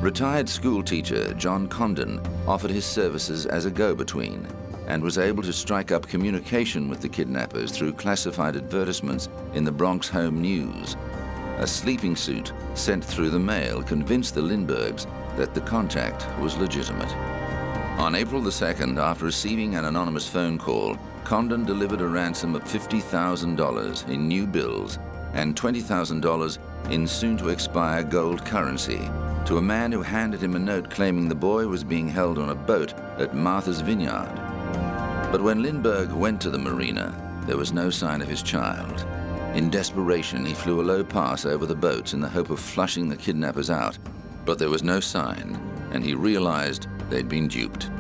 Retired schoolteacher John Condon offered his services as a go-between and was able to strike up communication with the kidnappers through classified advertisements in the Bronx Home News. A sleeping suit sent through the mail convinced the Lindberghs that the contact was legitimate. On April the 2nd, after receiving an anonymous phone call, Condon delivered a ransom of $50,000 in new bills and $20,000 in soon-to-expire gold currency to a man who handed him a note claiming the boy was being held on a boat at Martha's Vineyard. But when Lindbergh went to the marina, there was no sign of his child. In desperation, he flew a low pass over the boats in the hope of flushing the kidnappers out, but there was no sign, and he realized they'd been duped.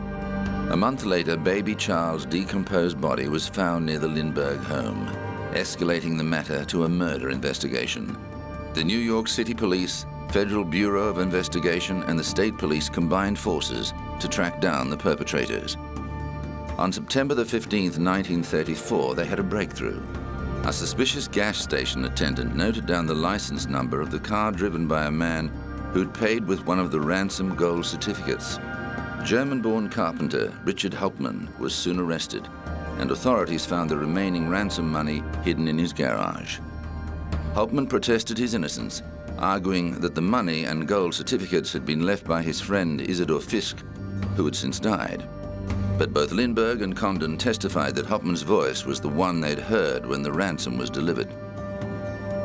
A month later, baby Charles' decomposed body was found near the Lindbergh home, escalating the matter to a murder investigation. The New York City Police, Federal Bureau of Investigation, and the state police combined forces to track down the perpetrators. On September the 15th, 1934, they had a breakthrough. A suspicious gas station attendant noted down the license number of the car driven by a man who'd paid with one of the ransom gold certificates. German-born carpenter Richard Hauptmann was soon arrested, and authorities found the remaining ransom money hidden in his garage. Hauptmann protested his innocence, arguing that the money and gold certificates had been left by his friend Isidor Fisk, who had since died. But both Lindbergh and Condon testified that Hauptmann's voice was the one they'd heard when the ransom was delivered.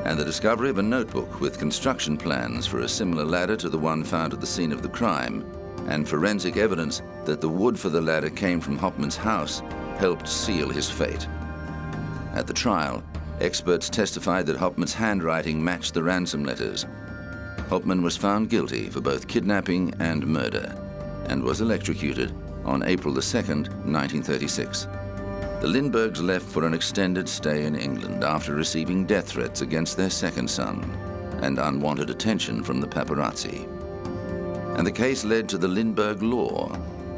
And the discovery of a notebook with construction plans for a similar ladder to the one found at the scene of the crime, and forensic evidence that the wood for the ladder came from Hauptmann's house, helped seal his fate. At the trial, experts testified that Hauptmann's handwriting matched the ransom letters. Hauptmann was found guilty for both kidnapping and murder, and was electrocuted on April the 2nd, 1936. The Lindberghs left for an extended stay in England after receiving death threats against their second son and unwanted attention from the paparazzi. And the case led to the Lindbergh Law,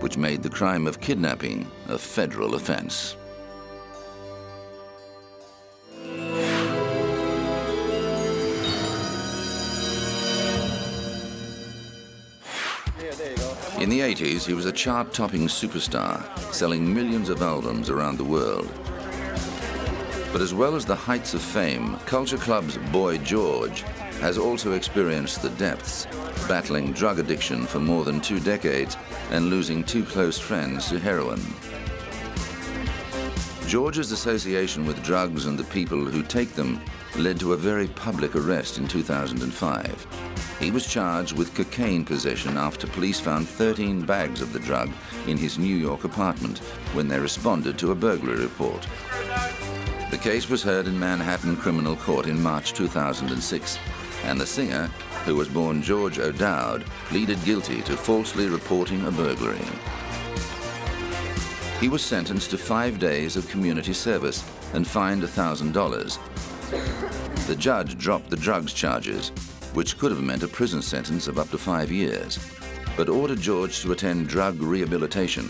which made the crime of kidnapping a federal offense. In the 80s, he was a chart-topping superstar, selling millions of albums around the world. But as well as the heights of fame, Culture Club's Boy George has also experienced the depths, battling drug addiction for more than 2 decades and losing 2 close friends to heroin. George's association with drugs and the people who take them led to a very public arrest in 2005. He was charged with cocaine possession after police found 13 bags of the drug in his New York apartment when they responded to a burglary report. The case was heard in Manhattan Criminal Court in March 2006, and the singer, who was born George O'Dowd, pleaded guilty to falsely reporting a burglary. He was sentenced to 5 days of community service and fined $1,000. The judge dropped the drugs charges, which could have meant a prison sentence of up to 5 years, but ordered George to attend drug rehabilitation.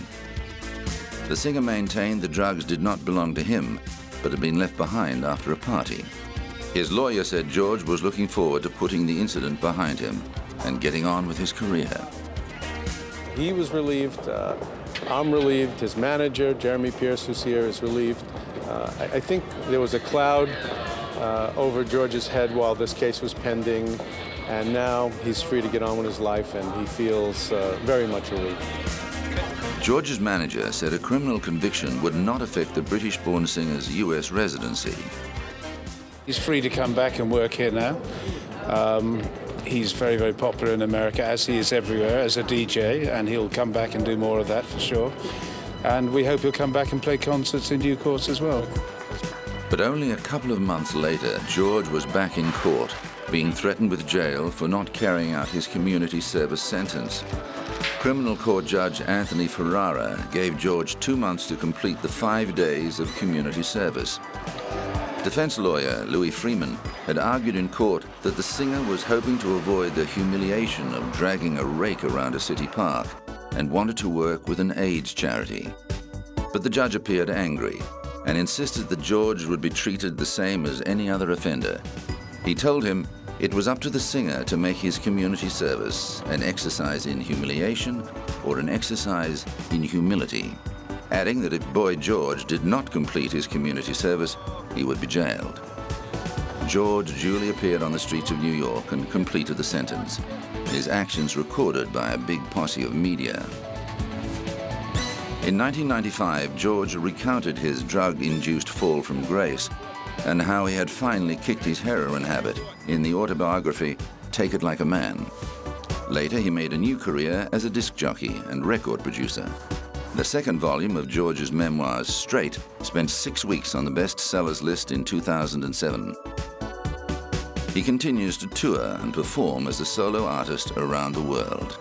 The singer maintained the drugs did not belong to him, but had been left behind after a party. His lawyer said George was looking forward to putting the incident behind him and getting on with his career. He was relieved. I'm relieved. His manager, Jeremy Pierce, who's here, is relieved. I think there was a cloud over George's head while this case was pending, and now he's free to get on with his life, and he feels very much relieved. George's manager said a criminal conviction would not affect the British-born singer's U.S. residency. He's free to come back and work here now. He's very, very popular in America, as he is everywhere, as a DJ, and he'll come back and do more of that for sure. And we hope he'll come back and play concerts in due course as well. But only a couple of months later, George was back in court, being threatened with jail for not carrying out his community service sentence. Criminal court judge Anthony Ferrara gave George 2 months to complete the 5 days of community service. Defense lawyer Louis Freeman had argued in court that the singer was hoping to avoid the humiliation of dragging a rake around a city park and wanted to work with an AIDS charity. But the judge appeared angry and insisted that George would be treated the same as any other offender. He told him It was up to the singer to make his community service an exercise in humiliation or an exercise in humility, adding that if Boy George did not complete his community service, he would be jailed. George duly appeared on the streets of New York and completed the sentence, his actions recorded by a big posse of media. In 1995, George recounted his drug-induced fall from grace and how he had finally kicked his heroin habit in the autobiography Take It Like a Man. Later, he made a new career as a disc jockey and record producer. The second volume of George's memoirs, Straight, spent 6 weeks on the bestsellers list in 2007. He continues to tour and perform as a solo artist around the world.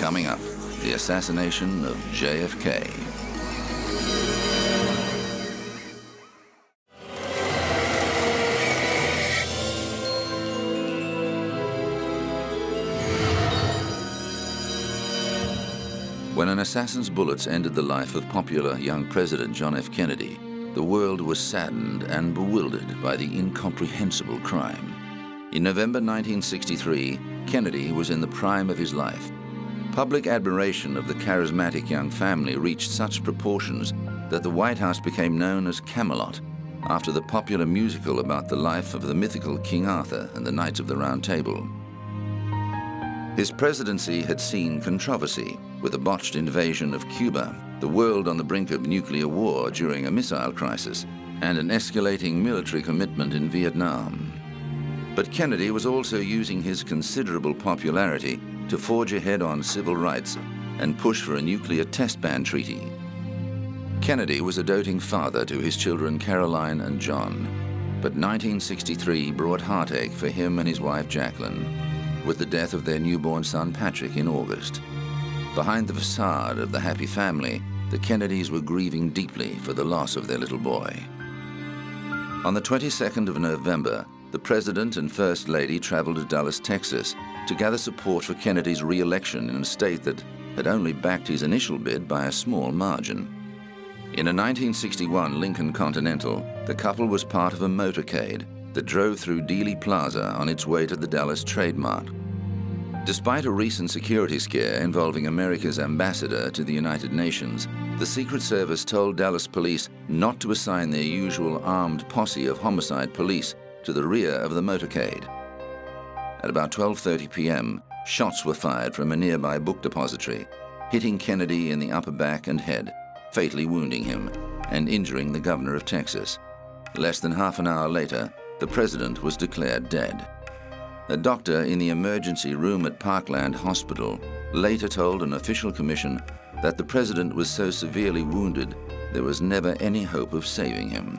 Coming up, the assassination of JFK. When an assassin's bullets ended the life of popular young President John F. Kennedy, the world was saddened and bewildered by the incomprehensible crime. In November 1963, Kennedy was in the prime of his life. Public admiration of the charismatic young family reached such proportions that the White House became known as Camelot, after the popular musical about the life of the mythical King Arthur and the Knights of the Round Table. His presidency had seen controversy, with a botched invasion of Cuba, the world on the brink of nuclear war during a missile crisis, and an escalating military commitment in Vietnam. But Kennedy was also using his considerable popularity to forge ahead on civil rights and push for a nuclear test ban treaty. Kennedy was a doting father to his children Caroline and John, but 1963 brought heartache for him and his wife Jacqueline, with the death of their newborn son Patrick in August. Behind the facade of the happy family, the Kennedys were grieving deeply for the loss of their little boy. On the 22nd of November, the President and First Lady traveled to Dallas, Texas, to gather support for Kennedy's re-election in a state that had only backed his initial bid by a small margin. In a 1961 Lincoln Continental, the couple was part of a motorcade that drove through Dealey Plaza on its way to the Dallas Trade Mart. Despite a recent security scare involving America's ambassador to the United Nations, the Secret Service told Dallas police not to assign their usual armed posse of homicide police to the rear of the motorcade. At about 12:30 p.m., shots were fired from a nearby book depository, hitting Kennedy in the upper back and head, fatally wounding him and injuring the governor of Texas. Less than half an hour later, the president was declared dead. A doctor in the emergency room at Parkland Hospital later told an official commission that the president was so severely wounded there was never any hope of saving him.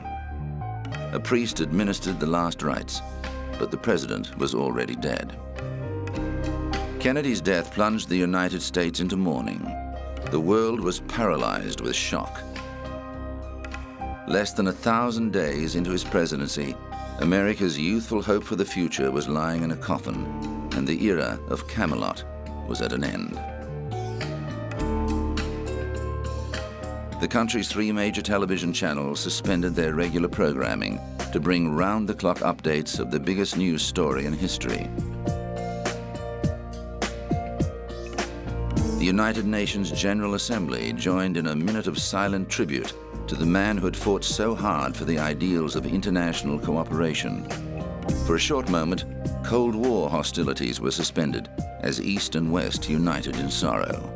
A priest administered the last rites, but the president was already dead. Kennedy's death plunged the United States into mourning. The world was paralyzed with shock. Less than 1,000 days into his presidency, America's youthful hope for the future was lying in a coffin, and the era of Camelot was at an end. The country's 3 major television channels suspended their regular programming to bring round-the-clock updates of the biggest news story in history. The United Nations General Assembly joined in a minute of silent tribute to the man who had fought so hard for the ideals of international cooperation. For a short moment, Cold War hostilities were suspended as East and West united in sorrow.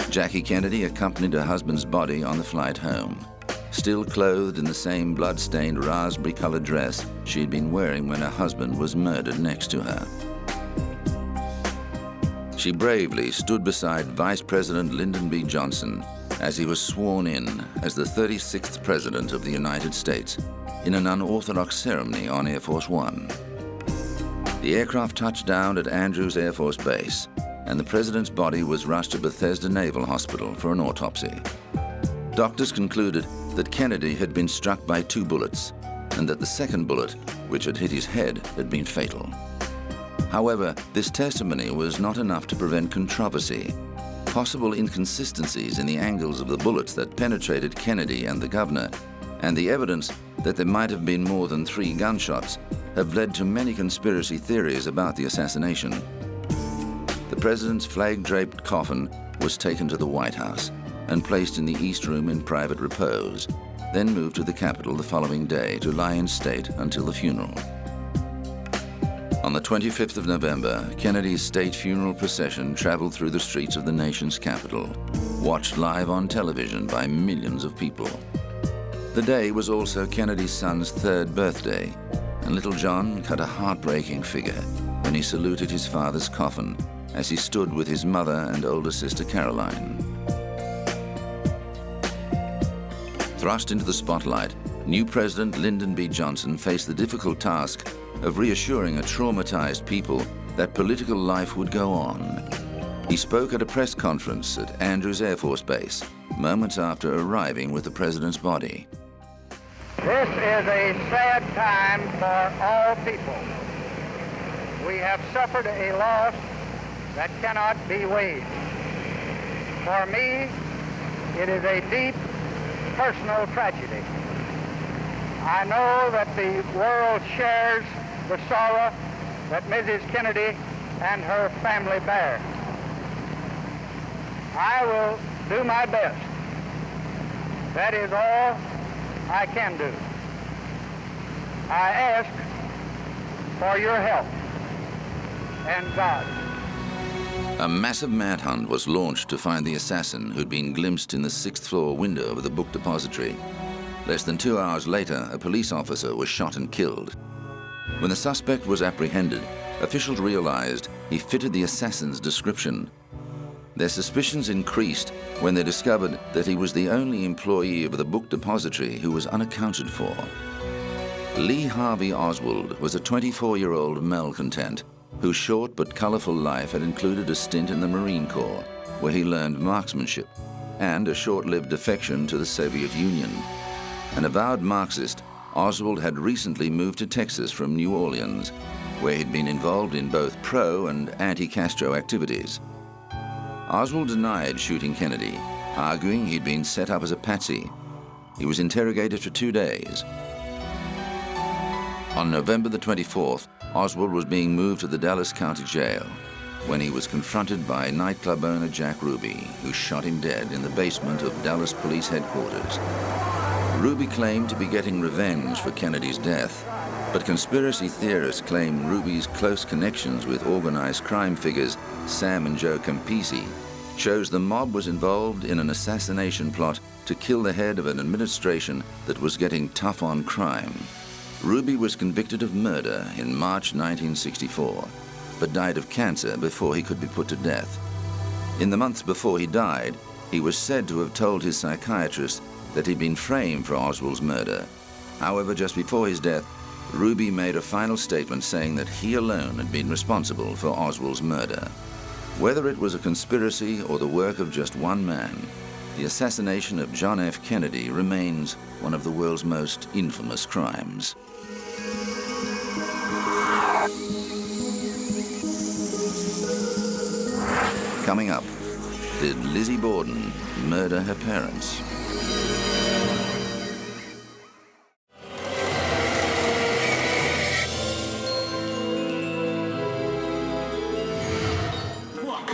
Jackie Kennedy accompanied her husband's body on the flight home, still clothed in the same blood-stained raspberry-colored dress she had been wearing when her husband was murdered next to her. She bravely stood beside Vice President Lyndon B. Johnson as he was sworn in as the 36th President of the United States in an unorthodox ceremony on Air Force One. The aircraft touched down at Andrews Air Force Base, and the President's body was rushed to Bethesda Naval Hospital for an autopsy. Doctors concluded that Kennedy had been struck by 2 bullets, and that the second bullet, which had hit his head, had been fatal. However, this testimony was not enough to prevent controversy. Possible inconsistencies in the angles of the bullets that penetrated Kennedy and the governor, and the evidence that there might have been more than 3 gunshots, have led to many conspiracy theories about the assassination. The president's flag-draped coffin was taken to the White House and placed in the East Room in private repose, then moved to the Capitol the following day to lie in state until the funeral. On the 25th of November, Kennedy's state funeral procession traveled through the streets of the nation's capital, watched live on television by millions of people. The day was also Kennedy's son's 3rd birthday, and little John cut a heartbreaking figure when he saluted his father's coffin as he stood with his mother and older sister Caroline. Thrust into the spotlight, new President Lyndon B. Johnson faced the difficult task of reassuring a traumatized people that political life would go on. He spoke at a press conference at Andrews Air Force Base, moments after arriving with the president's body. This is a sad time for all people. We have suffered a loss that cannot be weighed. For me, it is a deep personal tragedy. I know that the world shares the sorrow that Mrs. Kennedy and her family bear. I will do my best. That is all I can do. I ask for your help and God. A massive manhunt was launched to find the assassin who'd been glimpsed in the 6th floor window of the book depository. Less than 2 hours later, a police officer was shot and killed. When the suspect was apprehended, officials realized he fitted the assassin's description. Their suspicions increased when they discovered that he was the only employee of the book depository who was unaccounted for. Lee Harvey Oswald was a 24-year-old malcontent whose short but colorful life had included a stint in the Marine Corps, where he learned marksmanship, and a short-lived defection to the Soviet Union. An avowed Marxist, Oswald had recently moved to Texas from New Orleans, where he'd been involved in both pro- and anti-Castro activities. Oswald denied shooting Kennedy, arguing he'd been set up as a patsy. He was interrogated for 2 days. On November the 24th, Oswald was being moved to the Dallas County Jail when he was confronted by nightclub owner Jack Ruby, who shot him dead in the basement of Dallas Police Headquarters. Ruby claimed to be getting revenge for Kennedy's death, but conspiracy theorists claim Ruby's close connections with organized crime figures Sam and Joe Campisi shows the mob was involved in an assassination plot to kill the head of an administration that was getting tough on crime. Ruby was convicted of murder in March 1964, but died of cancer before he could be put to death. In the months before he died, he was said to have told his psychiatrist that he'd been framed for Oswald's murder. However, just before his death, Ruby made a final statement saying that he alone had been responsible for Oswald's murder. Whether it was a conspiracy or the work of just one man, the assassination of John F. Kennedy remains one of the world's most infamous crimes. Coming up, did Lizzie Borden murder her parents?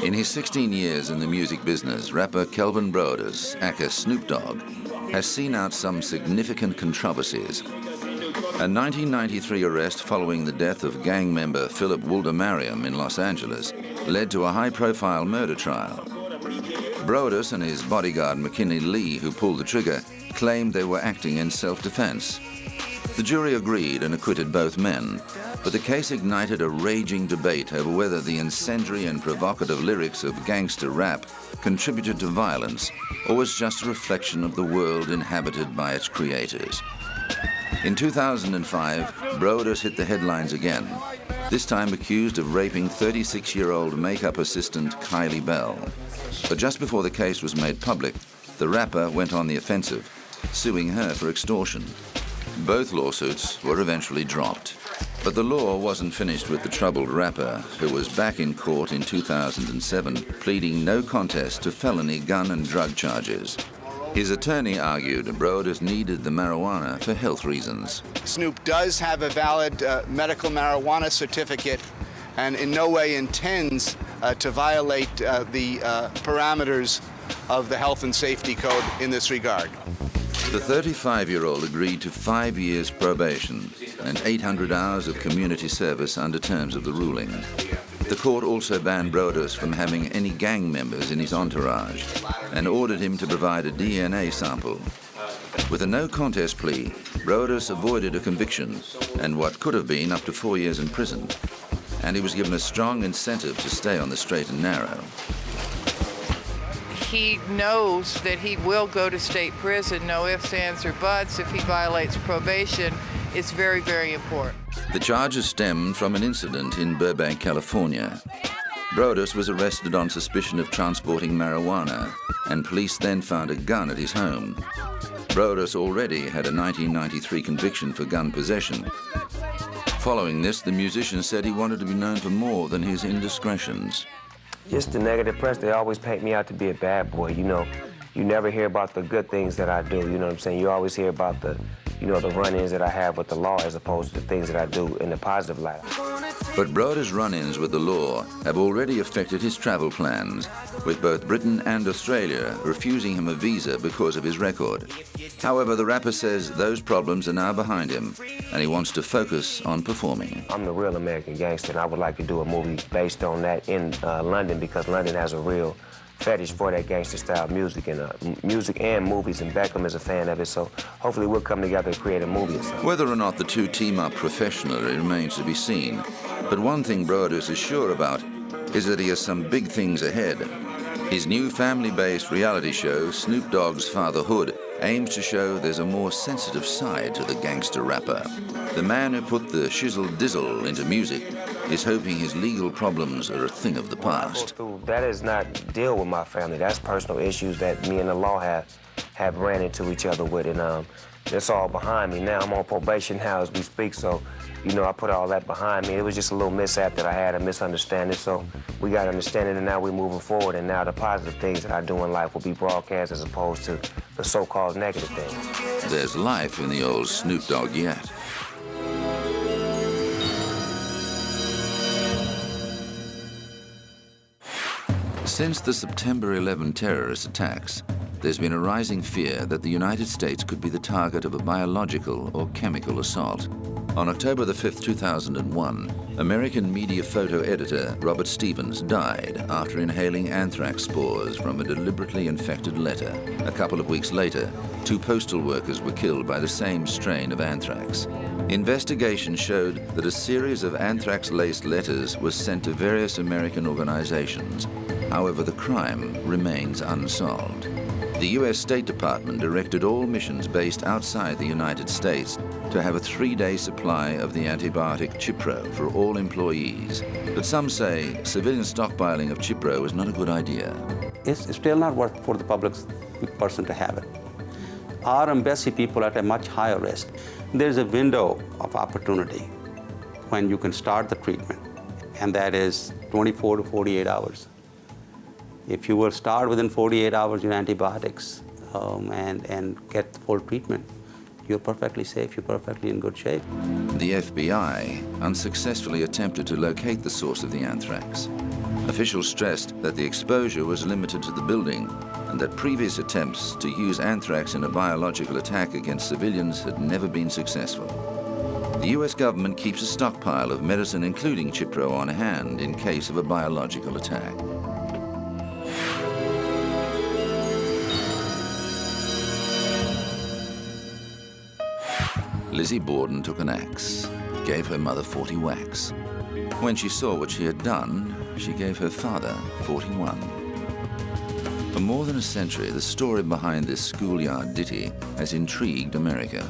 In his 16 years in the music business, rapper Kelvin Brodus, aka Snoop Dogg, has seen out some significant controversies. A 1993 arrest following the death of gang member Philip Wulder-Mariam in Los Angeles led to a high-profile murder trial. Brodus and his bodyguard McKinley Lee, who pulled the trigger, claimed they were acting in self-defense. The jury agreed and acquitted both men, but the case ignited a raging debate over whether the incendiary and provocative lyrics of gangster rap contributed to violence or was just a reflection of the world inhabited by its creators. In 2005, Brodus hit the headlines again, this time accused of raping 36-year-old makeup assistant Kylie Bell. But just before the case was made public, the rapper went on the offensive, suing her for extortion. Both lawsuits were eventually dropped. But the law wasn't finished with the troubled rapper, who was back in court in 2007, pleading no contest to felony gun and drug charges. His attorney argued Brodus needed the marijuana for health reasons. Snoop does have a valid medical marijuana certificate and in no way intends to violate the parameters of the health and safety code in this regard. The 35-year-old agreed to 5 years probation and 800 hours of community service under terms of the ruling. The court also banned Brodus from having any gang members in his entourage and ordered him to provide a DNA sample. With a no-contest plea, Brodus avoided a conviction and what could have been up to 4 years in prison. And he was given a strong incentive to stay on the straight and narrow. He knows that he will go to state prison, no ifs, ands, or buts, if he violates probation. It's very, very important. The charges stemmed from an incident in Burbank, California. Brodus was arrested on suspicion of transporting marijuana, and police then found a gun at his home. Brodus already had a 1993 conviction for gun possession. Following this, the musician said he wanted to be known for more than his indiscretions. Just the negative press, they always paint me out to be a bad boy, you know. You never hear about the good things that I do, you know what I'm saying? You always hear about the run-ins that I have with the law as opposed to the things that I do in the positive light. But Brodus' run-ins with the law have already affected his travel plans, with both Britain and Australia refusing him a visa because of his record. However, the rapper says those problems are now behind him, and he wants to focus on performing. I'm the real American gangster, and I would like to do a movie based on that in London, because London has a real fetish for that gangster-style music and movies, and Beckham is a fan of it, so hopefully we'll come together and create a movie or something. Whether or not the two team up professionally remains to be seen, but one thing Brodus is sure about is that he has some big things ahead. His new family-based reality show, Snoop Dogg's Fatherhood, aims to show there's a more sensitive side to the gangster rapper. The man who put the shizzle-dizzle into music is hoping his legal problems are a thing of the past. That is not deal with my family. That's personal issues that me and the law have ran into each other with, and that's all behind me now. I'm on probation now as we speak, so you know I put all that behind me. It was just a little mishap that I had, a misunderstanding, so we got understanding, and now we're moving forward, and now the positive things that I do in life will be broadcast as opposed to the so-called negative things. There's life in the old Snoop Dogg yet. Since the September 11 terrorist attacks, there's been a rising fear that the United States could be the target of a biological or chemical assault. On October the 5th, 2001, American media photo editor Robert Stevens died after inhaling anthrax spores from a deliberately infected letter. A couple of weeks later, 2 postal workers were killed by the same strain of anthrax. Investigation showed that a series of anthrax-laced letters was sent to various American organizations. However, the crime remains unsolved. The U.S. State Department directed all missions based outside the United States to have a 3-day supply of the antibiotic Cipro for all employees. But some say civilian stockpiling of Cipro is not a good idea. It's still not worth for the public person to have it. Our embassy people are at a much higher risk. There's a window of opportunity when you can start the treatment, and that is 24 to 48 hours. If you will start within 48 hours your antibiotics and get the full treatment, you're perfectly safe, you're perfectly in good shape. The FBI unsuccessfully attempted to locate the source of the anthrax. Officials stressed that the exposure was limited to the building and that previous attempts to use anthrax in a biological attack against civilians had never been successful. The U.S. government keeps a stockpile of medicine, including Cipro, on hand in case of a biological attack. Lizzie Borden took an axe, gave her mother 40 whacks. When she saw what she had done, she gave her father 41. For more than a century, the story behind this schoolyard ditty has intrigued America.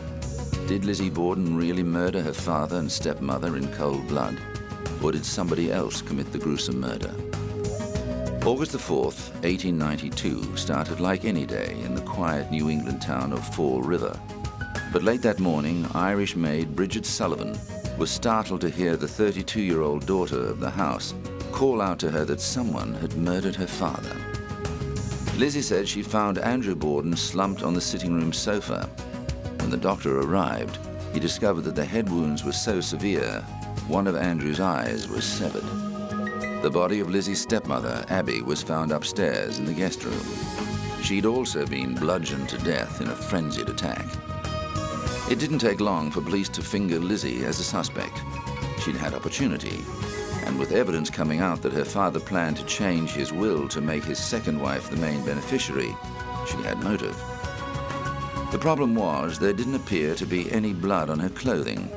Did Lizzie Borden really murder her father and stepmother in cold blood? Or did somebody else commit the gruesome murder? August the 4th, 1892 started like any day in the quiet New England town of Fall River. But late that morning, Irish maid Bridget Sullivan was startled to hear the 32-year-old daughter of the house call out to her that someone had murdered her father. Lizzie said she found Andrew Borden slumped on the sitting room sofa. When the doctor arrived, he discovered that the head wounds were so severe, one of Andrew's eyes was severed. The body of Lizzie's stepmother, Abby, was found upstairs in the guest room. She'd also been bludgeoned to death in a frenzied attack. It didn't take long for police to finger Lizzie as a suspect. She'd had opportunity, and with evidence coming out that her father planned to change his will to make his second wife the main beneficiary, she had motive. The problem was there didn't appear to be any blood on her clothing.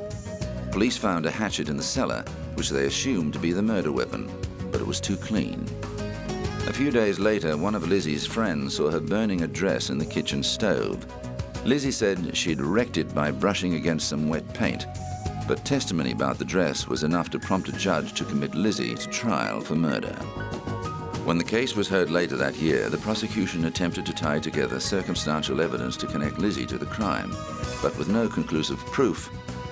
Police found a hatchet in the cellar, which they assumed to be the murder weapon, but it was too clean. A few days later, one of Lizzie's friends saw her burning a dress in the kitchen stove. Lizzie said she'd wrecked it by brushing against some wet paint, but testimony about the dress was enough to prompt a judge to commit Lizzie to trial for murder. When the case was heard later that year, the prosecution attempted to tie together circumstantial evidence to connect Lizzie to the crime, but with no conclusive proof,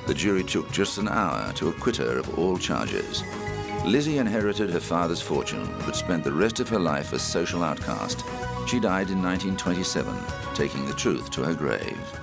the jury took just an hour to acquit her of all charges. Lizzie inherited her father's fortune, but spent the rest of her life a social outcast. She died in 1927, taking the truth to her grave.